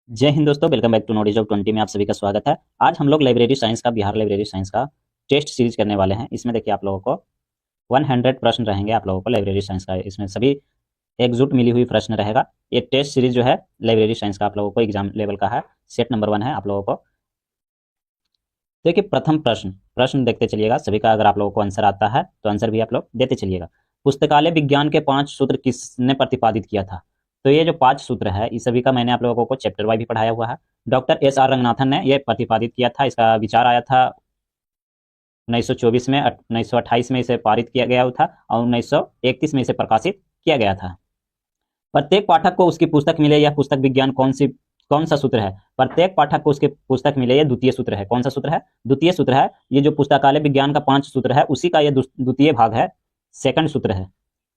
जय हिंद दोस्तों, welcome back to knowledge of 20 में आप सभी का स्वागत है। आज हम लोग लाइब्रेरी साइंस का बिहार लाइब्रेरी साइंस का टेस्ट सीरीज करने वाले हैं। इसमें देखिए आप लोगों को 100 प्रश्न रहेंगे आप लोगों को लाइब्रेरी साइंस का। इसमें सभी एकजुट मिली हुई प्रश्न रहेगा। ये टेस्ट सीरीज जो है लाइब्रेरी साइंस का आप लोगों को एग्जाम लेवल का है। सेट नंबर 1 है आप लोगों को। देखिए प्रथम प्रश्न प्रश्न देखते चलिएगा सभी का। अगर आप लोगों को आंसर आता है तो आंसर भी आप लोग देते चलिएगा। पुस्तकालय विज्ञान के 5 सूत्र किसने प्रतिपादित किया था? तो ये जो 5 सूत्र है इस सभी का मैंने आप लोगों को चैप्टर वाइज भी पढ़ाया हुआ है। डॉक्टर एस आर रंगनाथन ने यह प्रतिपादित किया था। इसका विचार आया था 1924 में, 1928 में इसे पारित किया गया था और 1931 में इसे प्रकाशित किया गया था। प्रत्येक पाठक को उसकी पुस्तक मिले यह पुस्तक विज्ञान कौन सा सूत्र है? प्रत्येक पाठक को उसकी पुस्तक मिले यह द्वितीय सूत्र है। कौन सा सूत्र है? द्वितीय सूत्र है। ये जो पुस्तकालय विज्ञान का 5 सूत्र है उसी का यह द्वितीय भाग है, सेकंड सूत्र है।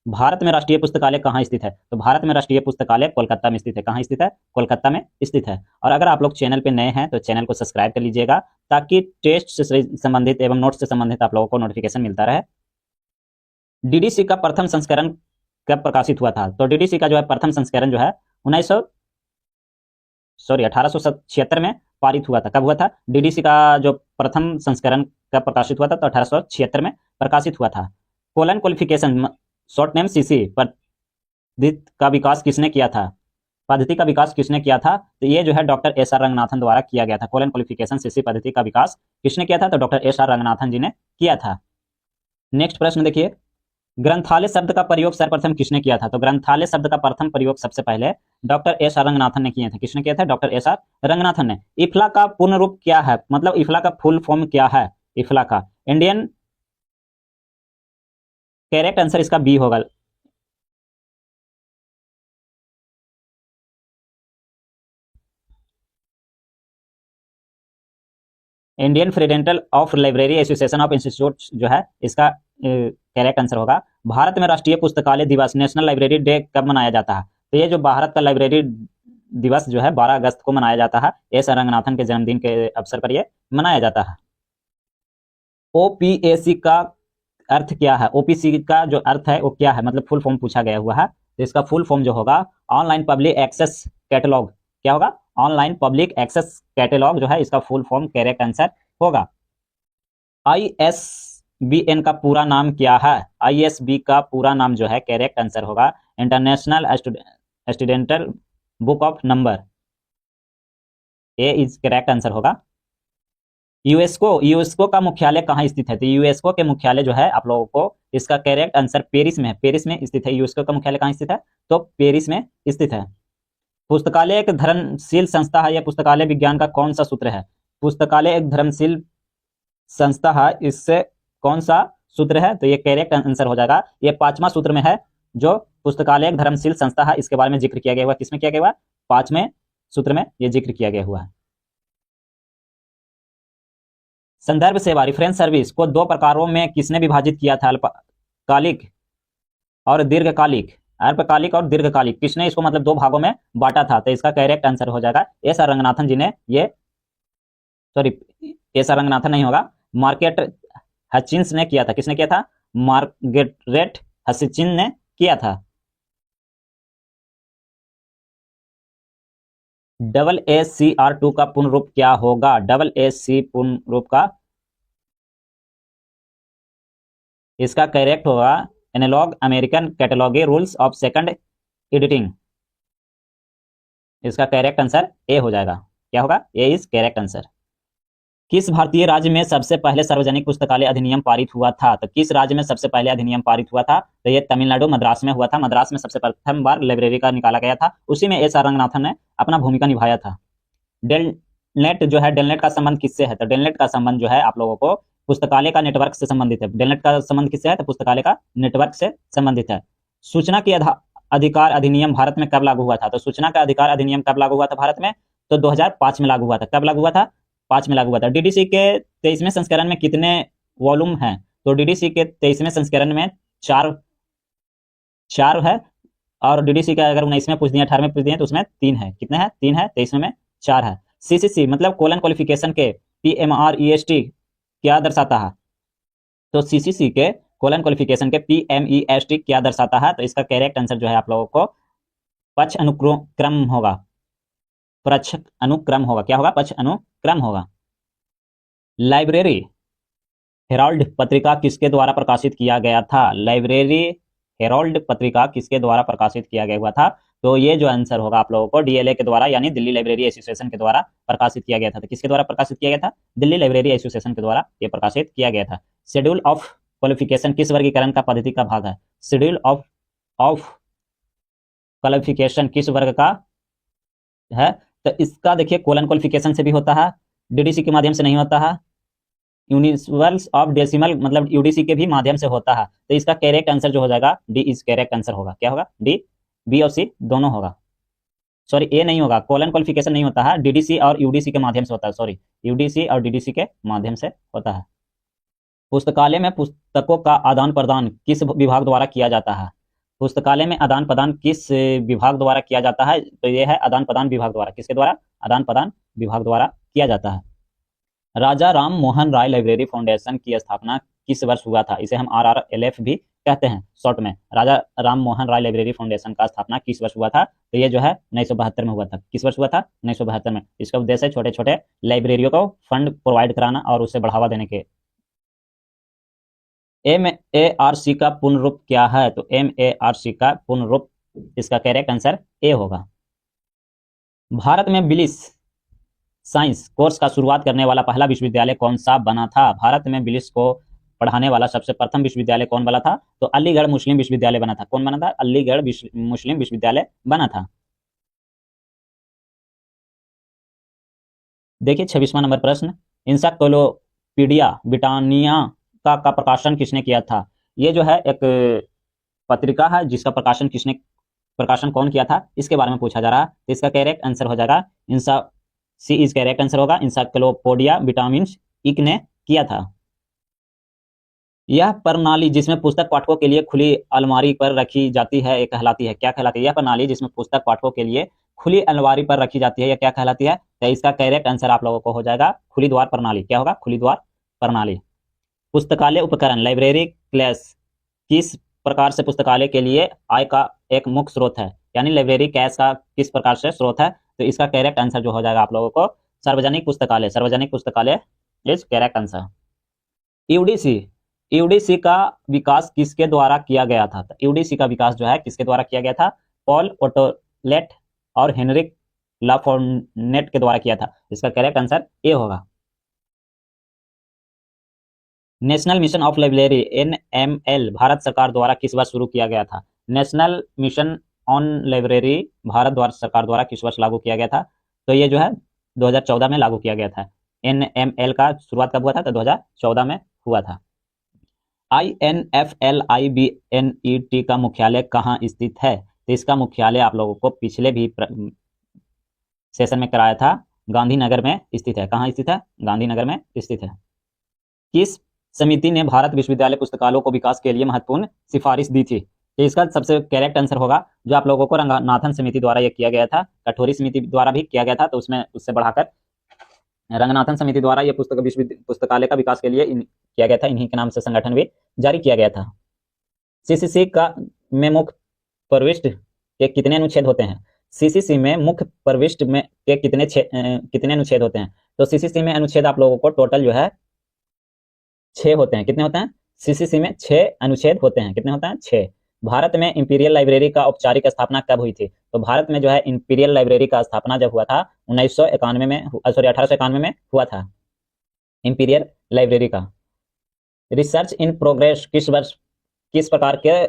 भारत में राष्ट्रीय पुस्तकालय कहाँ स्थित है? तो भारत में राष्ट्रीय पुस्तकालय कोलकाता में स्थित है। कहाँ स्थित है? कोलकाता में स्थित है। और अगर आप लोग चैनल पे नए हैं तो चैनल को सब्सक्राइब कर लीजिएगा ताकि टेस्ट से संबंधित एवं नोट्स से संबंधित आप लोगों को नोटिफिकेशन मिलता रहे। डीडीसी का प्रथम संस्करण कब प्रकाशित हुआ था? तो डीडीसी का जो है प्रथम संस्करण जो है 1876 में पारित हुआ था। कब हुआ था? डीडीसी का जो प्रथम संस्करण कब प्रकाशित हुआ था? तो 1876 में प्रकाशित हुआ था। Colon qualification short name CC पद्धति का विकास किसने किया था? पद्धति का विकास किसने किया था? तो ये जो है डॉक्टर एस आर रंगनाथन द्वारा किया गया था। कोलन क्वालिफिकेशन सीसी पद्धति का विकास किसने किया था? तो डॉक्टर एस आर रंगनाथन जी ने किया था। नेक्स्ट प्रश्न देखिए, ग्रंथालय शब्द का प्रयोग सर्वप्रथम किसने किया था? तो ग्रंथालय शब्द का प्रथम प्रयोग सबसे पहले डॉक्टर एस आर रंगनाथन ने किया था। किसने किया था? डॉक्टर एस आर रंगनाथन ने। इफ्ला का पूर्ण रूप क्या है? मतलब इफ्ला का फुल फॉर्म क्या है? इफ्ला का इंडियन, करेक्ट आंसर इसका बी होगा। इंडियन फ्रीडेंटल of library association of institute जो है इसका करेक्ट आंसर होगा। भारत में राष्ट्रीय पुस्तकालय दिवस नेशनल लाइब्रेरी डे कब मनाया जाता है? तो ये जो भारत का लाइब्रेरी दिवस जो है 12 अगस्त को मनाया जाता है। एस रंगनाथन के जन्मदिन के अवसर पर यह मनाया जाता है। ओपीएसी का अर्थ क्या है? ओपीसी का जो अर्थ है वो क्या है? मतलब फुल फॉर्म पूछा गया हुआ है। तो इसका फुल फॉर्म जो होगा ऑनलाइन पब्लिक एक्सेस कैटलॉग। क्या होगा? ऑनलाइन पब्लिक एक्सेस कैटलॉग जो है इसका फुल फॉर्म करेक्ट आंसर होगा। आईएसबीएन का पूरा नाम क्या है? आईएसबी का पूरा नाम जो है करेक्ट आंसर होगा international standard book of number. A is correct answer होगा। यूएसको का मुख्यालय कहाँ स्थित है? तो यूएसको के मुख्यालय जो है आप लोगों को इसका करेक्ट आंसर पेरिस में है। पेरिस में स्थित है। यूएसको का मुख्यालय कहाँ स्थित है? तो पेरिस में स्थित है। पुस्तकालय एक धर्मशील संस्था है। यह पुस्तकालय विज्ञान का कौन सा सूत्र है? पुस्तकालय एक धर्मशील संस्था है, इससे कौन सा सूत्र है? तो ये करेक्ट आंसर हो जाएगा। ये 5वां सूत्र में है जो पुस्तकालय एक धर्मशील संस्था है, इसके बारे में जिक्र किया गया हुआ। किसमें किया गया हुआ? 5वें सूत्र में ये जिक्र किया गया हुआ है। संदर्भ सेवा रेफरेंस सर्विस को 2 प्रकारों में किसने विभाजित किया था? अल्पकालिक और दीर्घकालिक। अल्पकालिक और दीर्घकालिक किसने इसको मतलब 2 भागों में बांटा था? तो इसका करेक्ट आंसर हो जाएगा एस आर रंगनाथन जी ने। ये सॉरी, एस आर रंगनाथन नहीं होगा, मार्केट हचिंस ने किया था। किसने किया था? मार्गरेट हचिंस ने किया था। AACR2 का पूर्ण रूप क्या होगा? AAC पूर्ण रूप का इसका करेक्ट होगा एनालॉग American cataloguing rules of second editing. इसका करेक्ट आंसर ए हो जाएगा। क्या होगा? A is correct answer. किस भारतीय राज्य में सबसे पहले सार्वजनिक पुस्तकालय अधिनियम पारित हुआ था? तो किस राज्य में सबसे पहले अधिनियम पारित हुआ था? तो ये तमिलनाडु मद्रास में हुआ था। मद्रास में सबसे प्रथम बार लाइब्रेरी का निकाला गया था। उसी में एस आर रंगनाथन ने अपना भूमिका निभाया था। डेलनेट जो है, डेलनेट का संबंध किससे है? तो डेलनेट का संबंध जो है आप लोगों को पुस्तकालय का नेटवर्क से संबंधित है। डेलनेट का संबंध किससे है? तो पुस्तकालय का नेटवर्क से संबंधित है। सूचना की अधिकार अधिनियम भारत में कब लागू हुआ था? तो सूचना का अधिकार अधिनियम कब लागू हुआ था भारत में? तो 2005 में लागू हुआ था। कब लागू हुआ था? 5 में लागू हुआ था। डीडीसी के 23वें संस्करण में कितने वॉल्यूम हैं? तो डीडीसी के 23वें संस्करण में 4 है। और डीडीसी का अगर 19वें पूछ दिए, 18वें पूछ दिए तो उसमें 3 है। कितने हैं? 3 है। 23वें में 4 है। सीसीसी मतलब कोलन क्वालिफिकेशन के पीएमआरईएसटी क्या दर्शाता है? तो सीसीसी के कोलन क्वालिफिकेशन के पीएमईएसटी क्या दर्शाता है? तो इसका करेक्ट आंसर जो है आप लोगों को पक्ष अनुक्रम होगा। पक्ष अनुक्रम होगा। क्या होगा? पक्ष अनुक्रम होगा। लाइब्रेरी हेराल्ड पत्रिका किसके द्वारा प्रकाशित किया गया था? लाइब्रेरी हेराल्ड पत्रिका किसके द्वारा प्रकाशित किया गया हुआ था? तो ये जो आंसर होगा आप लोगों को डीएलए के द्वारा यानी दिल्ली लाइब्रेरी एसोसिएशन के द्वारा प्रकाशित किया गया था। तो किसके द्वारा प्रकाशित किया गया था? दिल्ली लाइब्रेरी एसोसिएशन के द्वारा ये प्रकाशित किया गया था। शेड्यूल ऑफ क्वालिफिकेशन किस वर्गीकरण का पद्धति का भाग है? शेड्यूल ऑफ क्वालिफिकेशन किस वर्ग का है? तो इसका देखिए कोलन क्वालिफिकेशन से भी होता है, डीडीसी के माध्यम से नहीं होता है, यूनिवर्स ऑफ डेसिमल मतलब यूडीसी के भी माध्यम से होता है। तो इसका करेक्ट आंसर जो हो जाएगा डी इज करेक्ट आंसर होगा। क्या होगा? डी, बी और सी दोनों होगा। सॉरी, ए नहीं होगा, कोलन क्वालिफिकेशन नहीं होता है, डीडीसी और यूडीसी के माध्यम से होता है। सॉरी, यूडीसी और डीडीसी के माध्यम से होता है। पुस्तकालय में पुस्तकों का आदान प्रदान किस विभाग द्वारा किया जाता है? पुस्तकालय में आदान प्रदान किस विभाग द्वारा किया जाता है? तो ये है आदान प्रदान विभाग द्वारा। किसके द्वारा? आदान प्रदान विभाग द्वारा किया जाता है। राजा राम मोहन राय लाइब्रेरी फाउंडेशन की स्थापना किस वर्ष हुआ था? इसे हम RRLF भी कहते हैं शॉर्ट में। राजा राम मोहन राय लाइब्रेरी फाउंडेशन का स्थापना किस वर्ष हुआ था? तो ये जो है 1972 में हुआ था। किस वर्ष हुआ था? 1972 में। इसका उद्देश्य है छोटे छोटे लाइब्रेरियों को फंड प्रोवाइड कराना और उससे बढ़ावा देने के। MARC का पूर्ण रूप क्या है? तो MARC का पूर्ण रूप, इसका करेक्ट आंसर ए होगा। भारत में बिलिस साइंस कोर्स का शुरुआत करने वाला पहला विश्वविद्यालय कौन सा बना था? भारत में बिलिस को पढ़ाने वाला सबसे प्रथम विश्वविद्यालय कौन बना था? तो अलीगढ़ मुस्लिम विश्वविद्यालय बना था। कौन बना था? अलीगढ़ मुस्लिम विश्वविद्यालय बना था। देखिए 26वां नंबर प्रश्न, इंसाइक्लोपीडिया ब्रिटानिया का प्रकाशन किसने किया था? ये जो है एक पत्रिका है जिसका प्रकाशन कौन किया था, इसके बारे में पूछा जा रहा है। तो इसका करेक्ट आंसर हो जाएगा सी इज करेक्ट आंसर होगा, इंसाइक्लोपीडिया विटामिन्स इक ने किया था। यह प्रणाली जिसमें पुस्तक पाठकों के लिए खुली अलमारी पर रखी जाती है कहलाती है? क्या कहलाती है? यह प्रणाली जिसमें पुस्तक पाठकों के लिए खुली अलमारी पर रखी जाती है, यह क्या कहलाती है? तो इसका करेक्ट आंसर आप लोगों को हो जाएगा खुली द्वार प्रणाली। क्या होगा? खुली द्वार प्रणाली। पुस्तकालय उपकरण लाइब्रेरी क्लैश किस प्रकार से पुस्तकालय के लिए आय का एक मुख्य स्रोत है? यानी लाइब्रेरी कैश का किस प्रकार से स्रोत है? तो इसका करेक्ट आंसर जो हो जाएगा आप लोगों को सार्वजनिक पुस्तकालय। सार्वजनिक पुस्तकालय इज करेक्ट आंसर। यूडीसी का विकास किसके द्वारा किया गया था? तो यूडीसी का विकास जो है किसके द्वारा किया गया था? पॉल ओटोलेट और हेनरिक लाफोर्नेट के द्वारा किया था। इसका करेक्ट आंसर ए होगा। National mission of library NML Bharat सरकार द्वारा किस वर्ष शुरू किया गया था? National mission on library Bharat सरकार द्वारा किस वर्ष लागू किया गया था? तो ये जो है 2014 में लागू किया गया था। NML का शुरुआत कब हुआ था? तो 2014 में हुआ था। INFLIBNET का मुख्यालय कहाँ स्थित है? तो इसका मुख्यालय आप लोगों को पिछले भी सेशन में कराया था, गांधीनगर में स्थित है। कहाँ स्थित है? गांधीनगर में स्थित है। किस समिति ने भारत विश्वविद्यालय पुस्तकालयों को विकास के लिए महत्वपूर्ण सिफारिश दी थी? तो इसका सबसे करेक्ट आंसर होगा जो आप लोगों को रंगनाथन समिति द्वारा यह किया गया था, कठोरी समिति द्वारा भी किया गया था, तो उसमें उससे बढ़ाकर रंगनाथन समिति द्वारा यह पुस्तकालय का विकास के लिए किया गया था। इन्हीं के नाम से संगठन भी जारी किया गया था। CCC का में मुख्य प्रविष्ट के कितने अनुच्छेद होते हैं? CCC में मुख्य प्रविष्ट में के कितने अनुच्छेद होते हैं? तो CCC में अनुच्छेद आप लोगों को टोटल जो है 6 होते हैं। कितने होते हैं? CCC में 6 अनुच्छेद होते हैं। कितने होते हैं? 6। भारत में इंपीरियल लाइब्रेरी का औपचारिक स्थापना कब हुई थी? तो भारत में जो है इंपीरियल लाइब्रेरी का स्थापना जब हुआ था 1891 में हुआ था इंपीरियल लाइब्रेरी का। रिसर्च इन प्रोग्रेस किस प्रकार के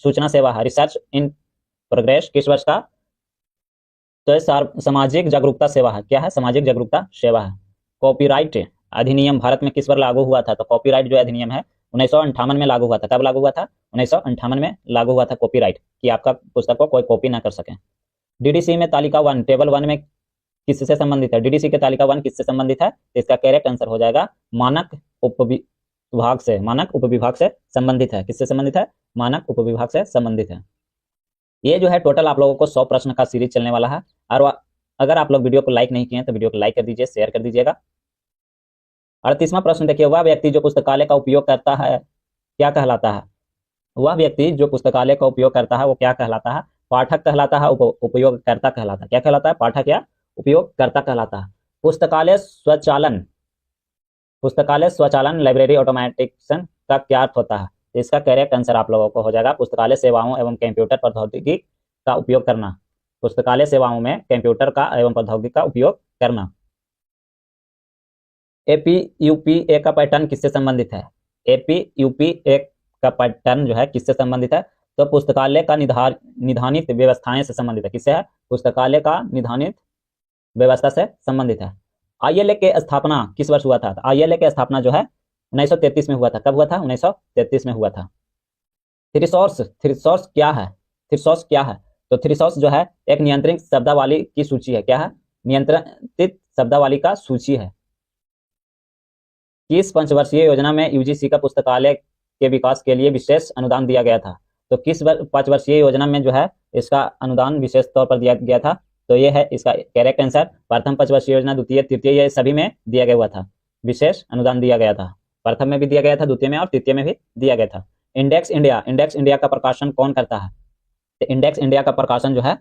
सूचना सेवा है? रिसर्च इन प्रोग्रेस किस वर्ष का? तो सामाजिक जागरूकता सेवा है। क्या है? सामाजिक जागरूकता सेवा है। कॉपीराइट अधिनियम भारत में किस वर्ष लागू हुआ था? तो कॉपीराइट जो अधिनियम है 1958 में लागू हुआ था। कब लागू हुआ था? 1958 में लागू हुआ था कॉपीराइट, कि आपका पुस्तक को कोई कॉपी ना कर सके। डीडीसी में तालिका 1 टेबल 1 में किससे संबंधित है? डीडीसी के तालिका 1 किससे संबंधित है? तो इसका करेक्ट आंसर हो जाएगा मानक उपविभाग से। मानक उपविभाग से संबंधित है। किससे संबंधित है? मानक उपविभाग से संबंधित है। ये जो है टोटल आप लोगों को 100 प्रश्न का सीरीज चलने वाला है। और अगर आप लोग वीडियो को लाइक नहीं किए तो वीडियो को लाइक कर दीजिए, शेयर कर दीजिएगा। 38वां प्रश्न देखिए, वह व्यक्ति जो पुस्तकालय का उपयोग करता है क्या कहलाता है? वह व्यक्ति जो पुस्तकालय का उपयोग करता है वो क्या कहलाता है? पाठक कहलाता है, उपयोगकर्ता कहलाता है। क्या कहलाता है? पाठक या उपयोगकर्ता कहलाता है। पुस्तकालय स्वचालन लाइब्रेरी ऑटोमेटिकेशन का क्या अर्थ होता है? इसका करेक्ट आंसर आप लोगों को हो जाएगा पुस्तकालय सेवाओं एवं कंप्यूटर प्रौद्योगिकी का उपयोग करना। पुस्तकालय सेवाओं में कंप्यूटर का एवं प्रौद्योगिकी का उपयोग करना। एपीयूपी का पैटर्न किससे संबंधित है? एपीयूपी का पैटर्न जो है किससे संबंधित है? तो पुस्तकालय का निधानित व्यवस्थाएं से संबंधित है। किससे है? पुस्तकालय का निधानित व्यवस्था से संबंधित है। आईएलए के स्थापना किस वर्ष हुआ था? आईएलए के स्थापना जो है 1933 में हुआ था। कब हुआ था? 1933 में हुआ था। थ्रीसॉर्स क्या है? तो थ्रीसॉर्स जो है एक नियंत्रित शब्दावली की सूची है। क्या है? नियंत्रित शब्दावली का सूची है। किस पंचवर्षीय योजना में यूजीसी का पुस्तकालय के विकास के लिए विशेष अनुदान दिया गया था? तो किस 5 वर्षीय योजना में जो है इसका अनुदान विशेष तौर पर दिया गया था? तो ये है इसका करेक्ट आंसर। प्रथम 5 वर्षीय योजना, द्वितीय, तृतीय, ये सभी में दिया गया हुआ था। विशेष अनुदान दिया गया था। प्रथम में भी दिया गया था, द्वितीय में और तृतीय में भी दिया गया था। इंडेक्स इंडिया का प्रकाशन कौन करता है? तो इंडेक्स इंडिया का प्रकाशन जो है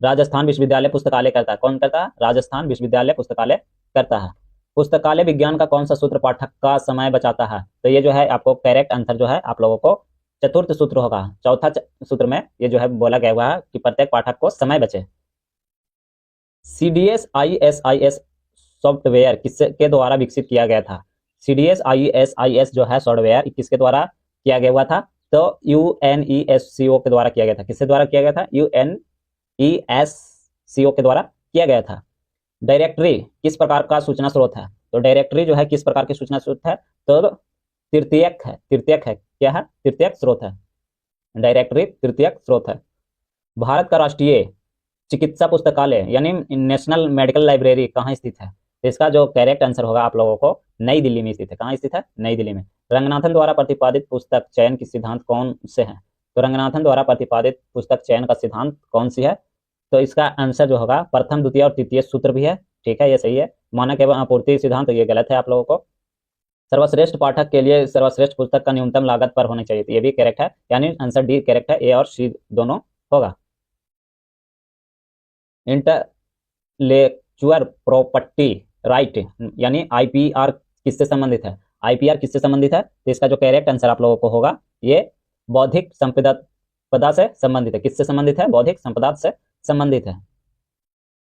राजस्थान विश्वविद्यालय पुस्तकालय करता है। कौन करता है? राजस्थान विश्वविद्यालय पुस्तकालय करता है। पुस्तकालय विज्ञान का कौन सा सूत्र पाठक का समय बचाता है? तो ये जो है आपको करेक्ट आंसर जो है आप लोगों को चतुर्थ सूत्र होगा। चौथा सूत्र में ये जो है बोला गया हुआ है कि प्रत्येक पाठक को समय बचे। सीडीएस आईएसआईएस सॉफ्टवेयर किसके द्वारा विकसित किया गया था? सीडीएस आईएसआईएस जो है सॉफ्टवेयर किसके द्वारा किया गया हुआ था? तो यूएनईएससीओ के द्वारा किया गया था। किसके द्वारा किया गया था? यूएनईएससीओ के द्वारा किया गया था। डायरेक्टरी किस प्रकार का सूचना स्रोत है? तो डायरेक्टरी जो है किस प्रकार की सूचना स्रोत है? तो तृतीयक है। क्या है? तृतीयक स्रोत है। डायरेक्टरी तृतीयक स्रोत है। भारत का राष्ट्रीय चिकित्सा पुस्तकालय यानी नेशनल मेडिकल लाइब्रेरी कहाँ स्थित है? तो इसका जो करेक्ट आंसर होगा आप लोगों को नई दिल्ली में स्थित है। कहाँ स्थित है? नई दिल्ली में। रंगनाथन द्वारा प्रतिपादित पुस्तक चयन की सिद्धांत कौन से हैं? तो रंगनाथन द्वारा प्रतिपादित पुस्तक चयन का सिद्धांत कौन सी है? तो इसका आंसर जो होगा प्रथम, द्वितीय और तृतीय सूत्र भी है। ठीक है, ये सही है। मानक एवं आपूर्ति सिद्धांत, ये गलत है आप लोगों को। सर्वश्रेष्ठ पाठक के लिए सर्वश्रेष्ठ पुस्तक का न्यूनतम लागत पर होनी चाहिए, तो ये भी करेक्ट है। यानी आंसर डी करेक्ट है। ए और सी दोनों होगा। इंटेलेक्चुअल प्रॉपर्टी राइट यानी आईपीआर किससे संबंधित है? आईपीआर किससे संबंधित है? तो इसका जो करेक्ट आंसर आप लोगों को होगा ये बौद्धिक संपदा से संबंधित है। किससे संबंधित है? बौद्धिक संपदा से संबंधित है।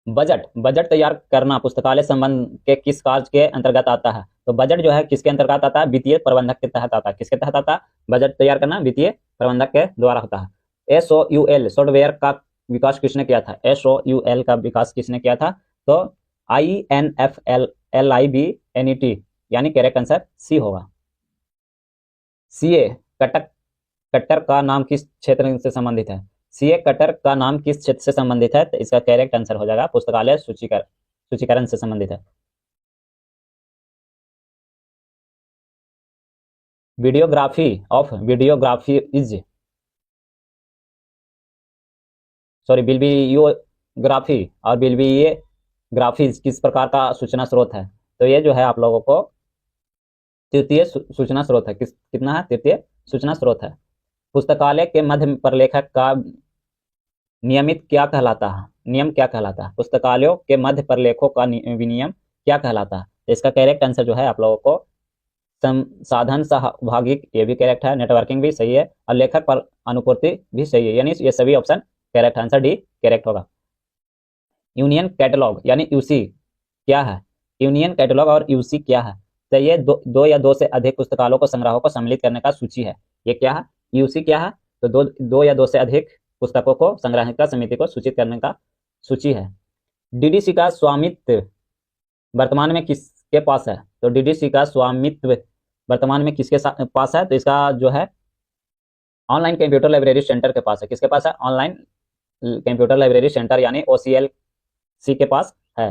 बजट तैयार करना पुस्तकालय संबंध के किस कार्य के अंतर्गत आता है? तो बजट जो है किसके अंतर्गत आता है? वित्तीय प्रबंधक के तहत आता है। किसके तहत आता है? बजट तैयार करना वित्तीय प्रबंधक के द्वारा होता है। एसओयूएल सॉफ्टवेयर का विकास किसने किया था? एसओयूएल का विकास किसने किया था? तो INFLIBNET यानी करेक्ट आंसर सी होगा। सीए कटर का नाम किस क्षेत्र से संबंधित है? सीए कटर का नाम किस क्षेत्र से संबंधित है? तो इसका करेक्ट आंसर हो जाएगा पुस्तकालय सूचीकरण से संबंधित है। वीडियोग्राफी बिब्लियोग्राफी और बिब्लियोग्राफीज किस प्रकार का सूचना स्रोत है? तो ये जो है आप लोगों को तृतीय सूचना स्रोत है। कितना है? तृतीय सूचना स्रोत है। पुस्तकालय के मध्य प्रलेखक का नियमित क्या कहलाता है? नियम क्या कहलाता है? पुस्तकालयों के मध्य प्रलेखों का विनियम क्या कहलाता है? तो इसका करेक्ट आंसर जो है आप लोगों को संसाधन सहभागी, ये भी करेक्ट है। नेटवर्किंग भी सही है और लेखक पर अनुपूर्ति भी सही है। यानी ये सभी option correct, answer D correct होगा। यूनियन कैटलॉग यानी यूसी क्या है? यूनियन कैटलॉग और यूसी क्या है? तो ये दो या दो से अधिक पुस्तकालयों को संग्रहों को सम्मिलित करने का सूची है। ये क्या है? यूसी क्या है? तो दो या दो से अधिक पुस्तकों को संग्रहिका समिति को सूचित करने का सूची है। डीडीसी का स्वामित्व वर्तमान में किसके पास है? तो डीडीसी का स्वामित्व वर्तमान में किसके पास है? तो इसका जो है ऑनलाइन कंप्यूटर लाइब्रेरी सेंटर के पास है। किसके पास है? ऑनलाइन कंप्यूटर लाइब्रेरी सेंटर यानी OCLC के पास है।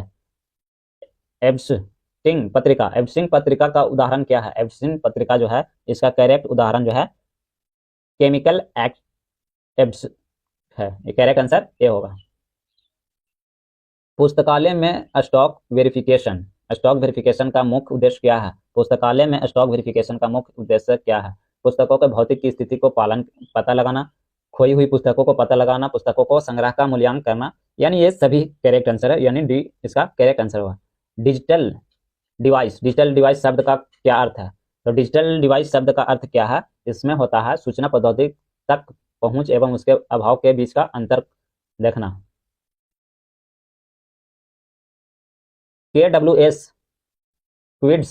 एब्स्टिंग पत्रिका का उदाहरण क्या है? एब्स्टिंग पत्रिका जो है इसका करेक्ट उदाहरण जो है केमिकल एब्स है। ये करेक्ट आंसर ए होगा। पुस्तकालय में स्टॉक वेरिफिकेशन का मुख्य उद्देश्य क्या है? पुस्तकालय में स्टॉक वेरिफिकेशन का मुख्य उद्देश्य क्या है? पुस्तकों के भौतिक स्थिति को पता लगाना, खोई हुई पुस्तकों को पता लगाना, पुस्तकों को संग्रह का मूल्यांकन करना यानी ये सभी करेक्ट आंसर है, यानी डी इसका करेक्ट आंसर होगा। डिजिटल डिजिटल डिवाइस शब्द का क्या अर्थ है? तो डिजिटल डिवाइस शब्द का अर्थ क्या है? इसमें होता है सूचना प्रौद्योगिकी तक पहुंच एवं उसके अभाव के बीच का अंतर देखना। KWS क्विड्स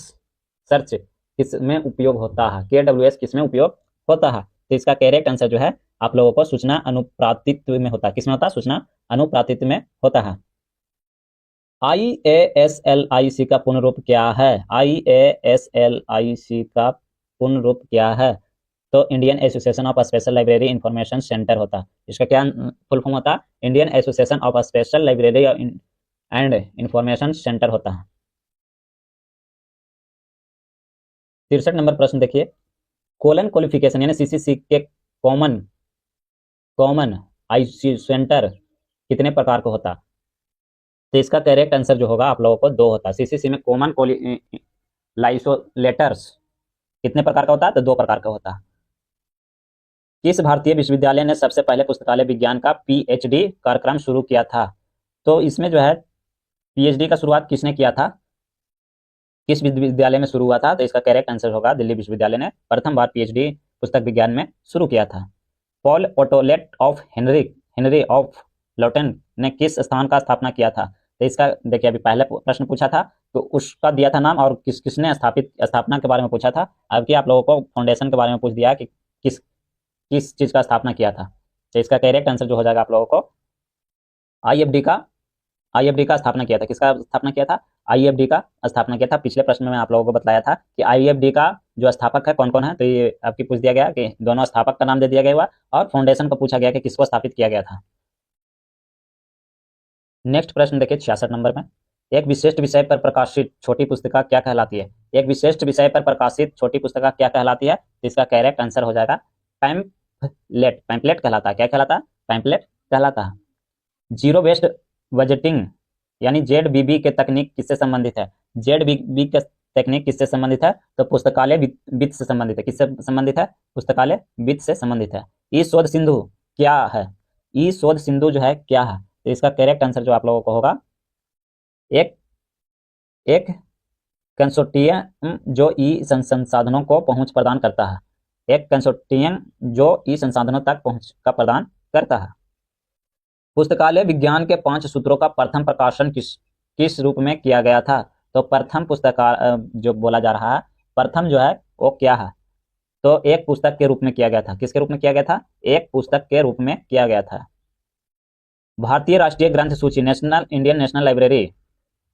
सर्च किसमें उपयोग होता है? KWS किसमें उपयोग होता है? तो इसका करेक्ट आंसर जो है आप लोगों को सूचना अनुप्रातित्व में होता है। किसमें होता है? सूचना अनुप्रातित्व में होता है। IASLIC का पूर्ण रूप क्या है? IASLIC का पूर्ण रूप क्या है? तो Indian association of special library information centre होता है। इसका क्या फुल फॉर्म होता है? Indian association of special library and information centre होता है। 63 नंबर प्रश्न देखिए, कोलन क्वालिफिकेशन यानी CCC के कॉमन आईसी सेंटर कितने प्रकार का होता है? तो इसका करेक्ट आंसर जो होगा आप लोगों को 2 होता है। CCC में कॉमन लाइसोलेटर्स कितने प्रकार का होता है? तो 2 प्रकार का होता है। किस भारतीय विश्वविद्यालय ने सबसे पहले पुस्तकालय विज्ञान का PhD कार्यक्रम शुरू किया था? तो इसमें जो है PhD का शुरुआत किसने किया था? किस विश्वविद्यालय में शुरू हुआ था? तो इसका करेक्ट आंसर होगा दिल्ली विश्वविद्यालय ने प्रथम बार PhD पुस्तक विज्ञान में शुरू किया था। पॉल ऑटोलेट ऑफ हेनरी ऑफ लॉटन ने किस स्थान का स्थापना किया था? तो इसका देखिए अभी पहले प्रश्न पूछा था तो उसका दिया था नाम और किसने स्थापना के बारे में पूछा था। अब की आप लोगों को फाउंडेशन के बारे में पूछ दिया कि किस चीज का स्थापना किया था। तो इसका करेक्ट आंसर जो हो जाएगा आप लोगों को IFD का स्थापना किया था। किसका स्थापना किया था? IFD का स्थापना किया था। पिछले प्रश्न में मैं आप लोगों को बताया था कि IFD का जो स्थापक है कौन कौन है, तो ये आपकी पूछ दिया गया कि दोनों स्थापक का नाम दे दिया गया हुआ और फाउंडेशन को पूछा गया कि किसको स्थापित किया गया था। नेक्स्ट प्रश्न देखिए 66 नंबर में, एक विशिष्ट विषय पर प्रकाशित छोटी पुस्तिका क्या कहलाती है? एक विशिष्ट विषय पर प्रकाशित छोटी पुस्तिका क्या कहलाती है? तो इसका करेक्ट आंसर हो जाएगा पैम्पलेट कहलाता है। क्या कहलाता है? पैम्पलेट कहलाता है। जीरो वेस्ट बजटिंग यानी ZBB के तकनीक किससे संबंधित है? ZBB के तकनीक किससे संबंधित है? तो पुस्तकालय वित्त से संबंधित है। किससे संबंधित है? पुस्तकालय वित्त से संबंधित है। ई शोध सिंधु क्या है? ई शोध सिंधु जो है क्या है? तो इसका करेक्ट आंसर जो आप लोगों को होगा एक एक कंसोर्टियम जो ई संसाधनों को पहुंच प्रदान करता है। एक कंसोर्टियम जो ई संसाधनों तक पहुंच का प्रदान करता है। पुस्तकालय विज्ञान के 5 सूत्रों का प्रथम प्रकाशन किस रूप में किया गया था? तो प्रथम जो बोला जा रहा है प्रथम जो है वो क्या है? तो एक पुस्तक के रूप में किया गया था। किसके रूप में किया गया था? एक पुस्तक के रूप में किया गया था। भारतीय राष्ट्रीय ग्रंथ सूची इंडियन नेशनल लाइब्रेरी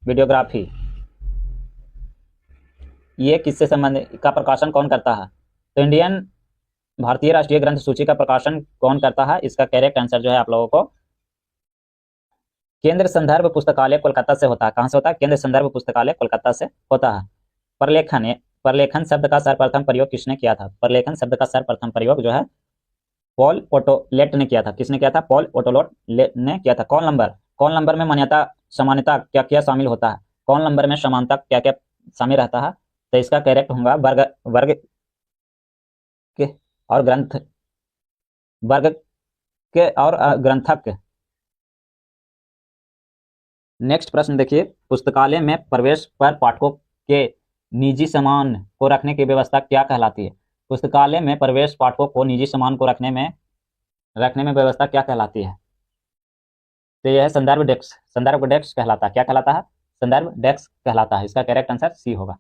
वीडियोग्राफी ये किससे संबंधित का प्रकाशन कौन करता है? तो भारतीय राष्ट्रीय ग्रंथ सूची का प्रकाशन कौन करता है? इसका करेक्ट आंसर जो है आप लोगों को केंद्र संदर्भ पुस्तकालय कोलकाता से होता है। कहां से होता है? केंद्र संदर्भ पुस्तकालय कोलकाता से होता है। प्रलेखन शब्द का सर्वप्रथम प्रयोग किसने किया था? प्रलेखन शब्द का सर्वप्रथम प्रयोग जो है पॉल ऑटोलेट ने किया था। किसने किया था? पॉल ऑटोलेट ने किया था। कौन नंबर में मान्यता समानता क्या क्या शामिल होता है? कौन नंबर में समानता क्या क्या शामिल रहता है? तो इसका करेक्ट होगा वर्ग के और ग्रंथक। नेक्स्ट प्रश्न देखिए, पुस्तकालय में प्रवेश पर पाठकों के निजी सामान को रखने की व्यवस्था क्या कहलाती है? पुस्तकालय में प्रवेश पाठकों को निजी सामान को रखने में व्यवस्था क्या कहलाती है? तो यह संदर्भ डेस्क कहलाता है। क्या कहलाता है? संदर्भ डेस्क कहलाता है। इसका करेक्ट आंसर सी होगा।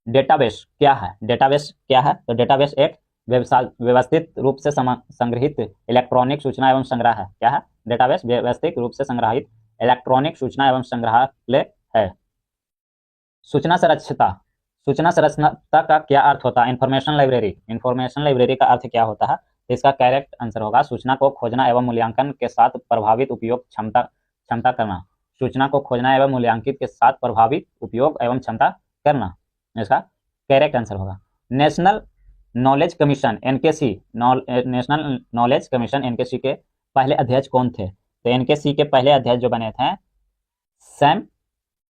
डेटाबेस क्या है? तो डेटाबेस एक व्यवस्थित रूप से संग्रहित इलेक्ट्रॉनिक सूचना एवं संग्रह है। क्या है? डेटाबेस व्यवस्थित रूप से संग्रहित इलेक्ट्रॉनिक सूचना एवं संग्रहालय है। सूचना संरचना का क्या अर्थ होता है? इंफॉर्मेशन लाइब्रेरी का अर्थ क्या होता है? इसका करेक्ट आंसर होगा सूचना को खोजना एवं मूल्यांकन के साथ प्रभावित उपयोग क्षमता करना। सूचना को खोजना एवं मूल्यांकित के साथ प्रभावित उपयोग एवं क्षमता करना इसका करेक्ट आंसर होगा। नेशनल नॉलेज कमीशन एनकेसी के पहले अध्यक्ष कौन थे? तो एनकेसी के पहले अध्यक्ष जो बने थे सैम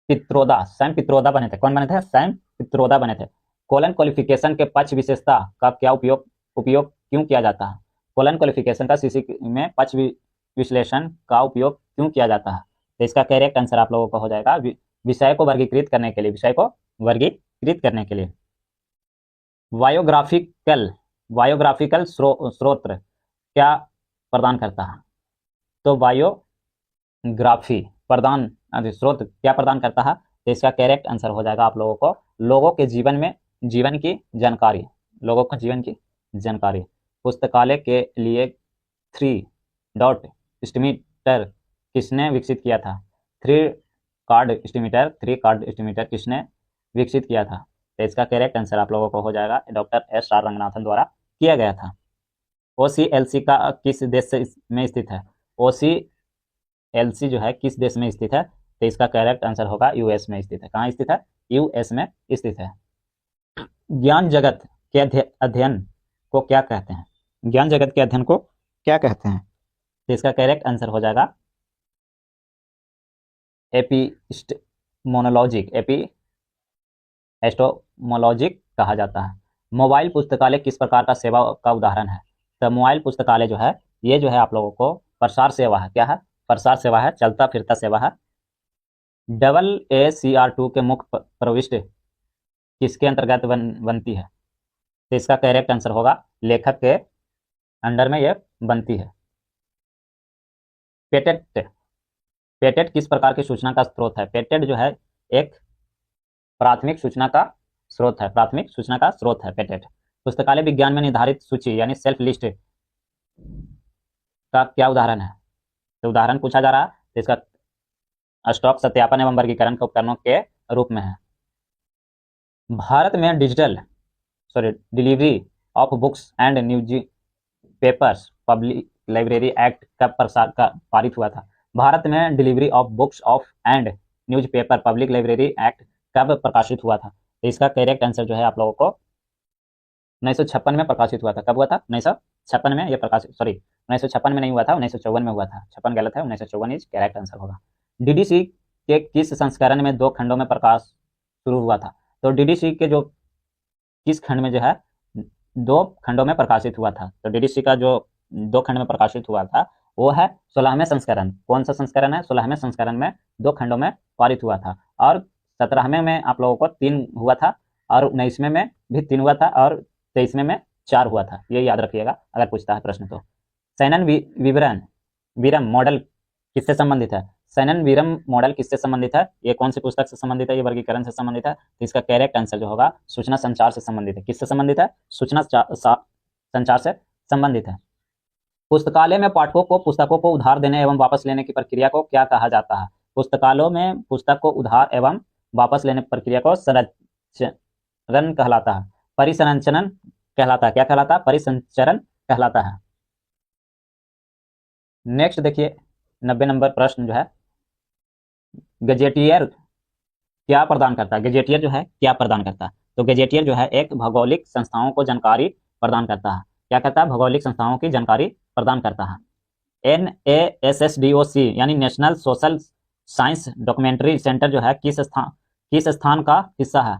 पित्रोदा बने थे। कौन बने थे? सैम पित्रोदा बने थे। कोलन क्वालिफिकेशन के पक्ष विशेषता का क्या उपयोग क्यों किया जाता है? कोलन क्वालिफिकेशन का सीसी में पक्ष विश्लेषण का उपयोग क्यों किया जाता है? तो इसका करेक्ट आंसर आप लोगों को हो जाएगा विषय को वर्गीकृत करने के लिए, विषय को वर्गीकृत करने के लिए। बायोग्राफिकल स्रोत क्या प्रदान करता है? तो बायोग्राफी प्रदान स्रोत क्या प्रदान करता है? तो इसका करेक्ट आंसर हो जाएगा आप लोगों को लोगों के जीवन की जानकारी, लोगों के जीवन की जानकारी। पुस्तकालय के लिए 3 डॉट एस्टिमेटर किसने विकसित किया था? 3 कार्ड एस्टिमेटर किसने विकसित किया था? तो इसका करेक्ट आंसर आप लोगों को हो जाएगा डॉक्टर एस आर रंगनाथन द्वारा किया गया था। OCLC का किस देश में स्थित है? OCLC जो है किस देश में स्थित है? तो इसका करेक्ट आंसर होगा यूएस में स्थित है। कहाँ स्थित है? यूएस में स्थित है। ज्ञान जगत के अध्ययन को क्या कहते हैं? ज्ञान जगत के अध्ययन को क्या कहते हैं? तो इसका करेक्ट आंसर हो जाएगा एपिस्टेमोलॉजिक कहा जाता है। मोबाइल पुस्तकालय किस प्रकार का सेवा का उदाहरण है? तो मोबाइल पुस्तकालय जो है ये जो है आप लोगों को प्रसार सेवा है। क्या है? प्रसार सेवा है, चलता फिरता सेवा है। AACR2 के मुख्य प्रविष्टि किसके अंतर्गत बनती है? तो इसका करेक्ट आंसर होगा लेखक के अंडर में ये बनती है। पेटेंट किस प्रकार की सूचना का स्रोत है? पेटेंट जो है एक प्राथमिक सूचना का स्रोत है, पेटेंट। पुस्तकालय विज्ञान में निर्धारित सूची यानी सेल्फ लिस्ट का क्या उदाहरण है? तो उदाहरण पूछा जा रहा है, तो इसका स्टॉक सत्यापन एवं वर्गीकरण के उपकरणों के रूप में है। भारत में delivery of books and news papers public library act कब पारित हुआ था? भारत में delivery of books and news paper public library act कब प्रकाशित हुआ था? तो इसका करेक्ट आंसर जो है आप लोगों को 1956 में प्रकाशित हुआ था। कब हुआ था? 1956 में ये प्रकाशित, 1956 में नहीं हुआ था, 1954 में हुआ था। 56 गलत है, 1954 इज करेक्ट आंसर होगा। DDC के किस संस्करण में 2 खंडों में प्रकाश शुरू हुआ था? तो DDC के जो किस खंड में जो है 2 खंडों में प्रकाशित हुआ था? तो DDC का जो 2 खंड में प्रकाशित हुआ था वो है 16वें संस्करण। कौन सा संस्करण है? 16वें संस्करण में 2 खंडों में पारित हुआ था। और 17वें में आप लोगों को 3 हुआ था, और 19वें में भी 3 हुआ था, और 23वें में 4 हुआ था। ये याद रखिएगा अगर पूछता है प्रश्न तो। शैनन वीरम मॉडल किससे संबंधित है? शैनन वीरम मॉडल किससे संबंधित है? ये कौन सी पुस्तक से संबंधित है? ये वर्गीकरण से संबंधित है। तो इसका करेक्ट आंसर जो होगा सूचना संचार से संबंधित है। किससे संबंधित है? सूचना संचार से संबंधित है। पुस्तकालय में पाठकों को पुस्तकों को उधार देने एवं वापस लेने की प्रक्रिया को क्या कहा जाता है? पुस्तकालयों में पुस्तक को उधार एवं वापस लेने की प्रक्रिया को संचरण कहलाता है, परिसंचरण कहलाता है। क्या कहलाता है? परिसंचरण कहलाता है। नेक्स्ट देखिए 90 नंबर प्रश्न जो है, गजेटियर क्या प्रदान करता है? गजेटियर जो है क्या प्रदान करता है? तो गजेटियर जो है एक भौगोलिक संस्थाओं को जानकारी प्रदान करता है। क्या करता है? भौगोलिक संस्थाओं की जानकारी प्रदान करता है। NASSDOC यानी national social science documentary centre जो है किस स्थान का हिस्सा है?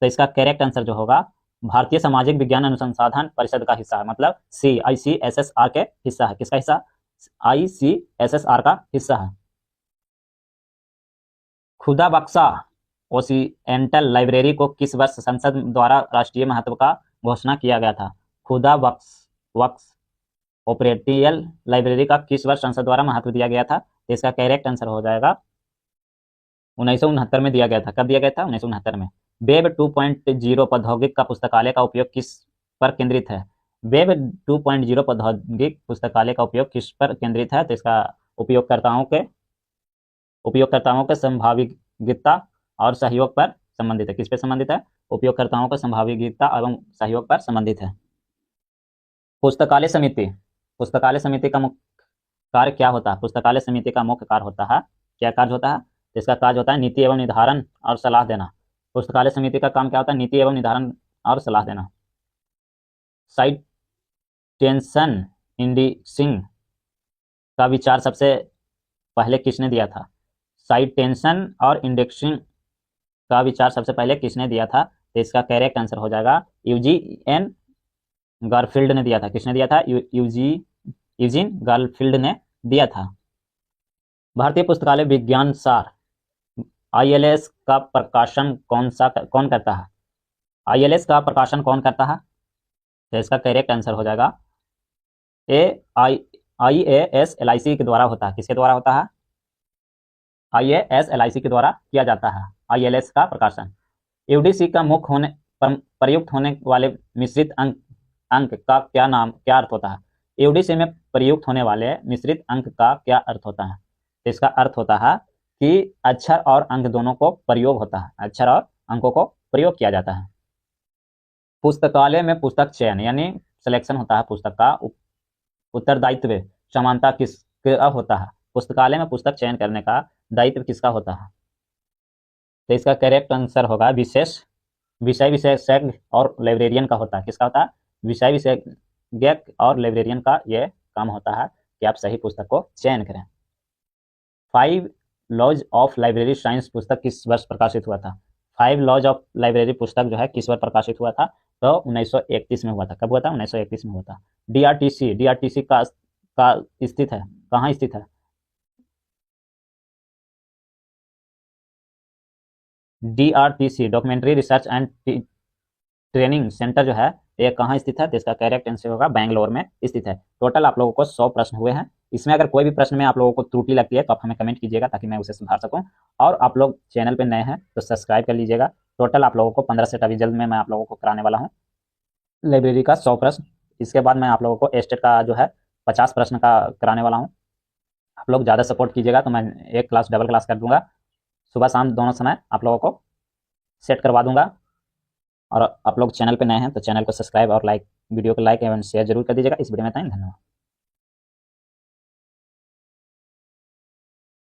तो इसका करेक्ट आंसर जो होगा भारतीय सामाजिक विज्ञान अनुसंधान परिषद का हिस्सा है, मतलब ICSSR के हिस्सा है। किसका हिस्सा? ICSSR का हिस्सा है। खुदा बख्शा ओरिएंटल लाइब्रेरी को किस वर्ष संसद द्वारा राष्ट्रीय महत्व का घोषणा किया गया था? खुदा बख्श ओरिएंटल लाइब्रेरी का किस वर्ष संसद द्वारा महत्व दिया गया था? तो इसका करेक्ट आंसर हो जाएगा 1969 में दिया गया था। कब दिया गया था? 1969 में। वेब 2.0 प्रौद्योगिकी का पुस्तकालय का उपयोग किस पर केंद्रित है? वेब 2.0 प्रौद्योगिकी पुस्तकालय का उपयोग किस पर केंद्रित है? तो इसका उपयोगकर्ताओं के संभाविकता और सहयोग पर संबंधित है। किस पे संबंधित है? उपयोगकर्ताओं के संभाविकता एवं सहयोग पर संबंधित है। पुस्तकालय समिति का मुख्य कार्य क्या होता है? पुस्तकालय समिति का मुख्य कार्य होता है, क्या कार्य होता है? इसका कार्य होता है नीति एवं निर्धारण और सलाह देना। पुस्तकालय समिति का काम क्या होता है? नीति एवं निर्धारण और सलाह देना। साइटेशन इंडेक्सिंग का विचार सबसे पहले किसने दिया था? साइटेशन और इंडेक्सिंग का विचार सबसे पहले किसने दिया था? तो इसका करेक्ट आंसर हो जाएगा यूजीन गारफील्ड ने दिया था। किसने दिया था? यूजीन गारफील्ड ने दिया था। भारतीय पुस्तकालय विज्ञान सार ILS का प्रकाशन कौन करता है? ILS का प्रकाशन कौन करता है? तो इसका करेक्ट आंसर हो जाएगा IAS LIC के द्वारा होता है। किसके द्वारा होता है? IAS LIC के द्वारा किया जाता है ILS का प्रकाशन। UDC का मुख्य होने प्रयुक्त होने वाले मिश्रित अंक का क्या अर्थ होता है? UDC में प्रयुक्त होने वाले मिश्रित अंक का क्या अर्थ होता है? तो इसका अर्थ होता है कि अक्षर और अंक दोनों को प्रयोग होता है, अक्षर और अंकों को प्रयोग किया जाता है। पुस्तकालय में पुस्तक चयन यानी सिलेक्शन होता है पुस्तक का। उत्तरदायित्व समानता किसका होता है? पुस्तकालय में पुस्तक चयन करने का दायित्व किसका होता है? तो इसका करेक्ट आंसर होगा विषय विशेषज्ञ और लाइब्रेरियन का होता है। किसका होता है? विषय विशेषज्ञ और लाइब्रेरियन का यह काम होता है कि आप सही पुस्तक को चयन करें। 5 लॉज ऑफ लाइब्रेरी साइंस पुस्तक किस वर्ष प्रकाशित हुआ था? 5 लॉज ऑफ लाइब्रेरी पुस्तक जो है किस वर्ष प्रकाशित हुआ था? तो 1931 में हुआ था। कब हुआ था? 1931 में हुआ था। DRTC का स्थित है, कहाँ स्थित है? DRTC documentary research and training centre जो है ये कहाँ स्थित है? तो इसका करेक्ट आंसर होगा बेंगलोर में स्थित है। टोटल आप लोगों को 100 प्रश्न हुए हैं। इसमें अगर कोई भी प्रश्न में आप लोगों को त्रुटि लगती है तो आप हमें कमेंट कीजिएगा ताकि मैं उसे सुधार सकूं। और आप लोग चैनल पे नए हैं तो सब्सक्राइब कर लीजिएगा। टोटल आप लोगों को 15 सेट अभी जल्द में मैं आप लोगों को कराने वाला हूँ लाइब्रेरी का 100 प्रश्न। इसके बाद मैं आप लोगों को एस्टेट का जो है 50 प्रश्न का कराने वाला हूँ। आप लोग ज़्यादा सपोर्ट कीजिएगा तो मैं एक क्लास डबल क्लास कर दूंगा, सुबह शाम दोनों समय आप लोगों को सेट करवा दूंगा। और आप लोग चैनल पे नए हैं तो चैनल को सब्सक्राइब और वीडियो को लाइक एवं शेयर जरूर कर दीजिएगा। इस वीडियो में धन्यवाद।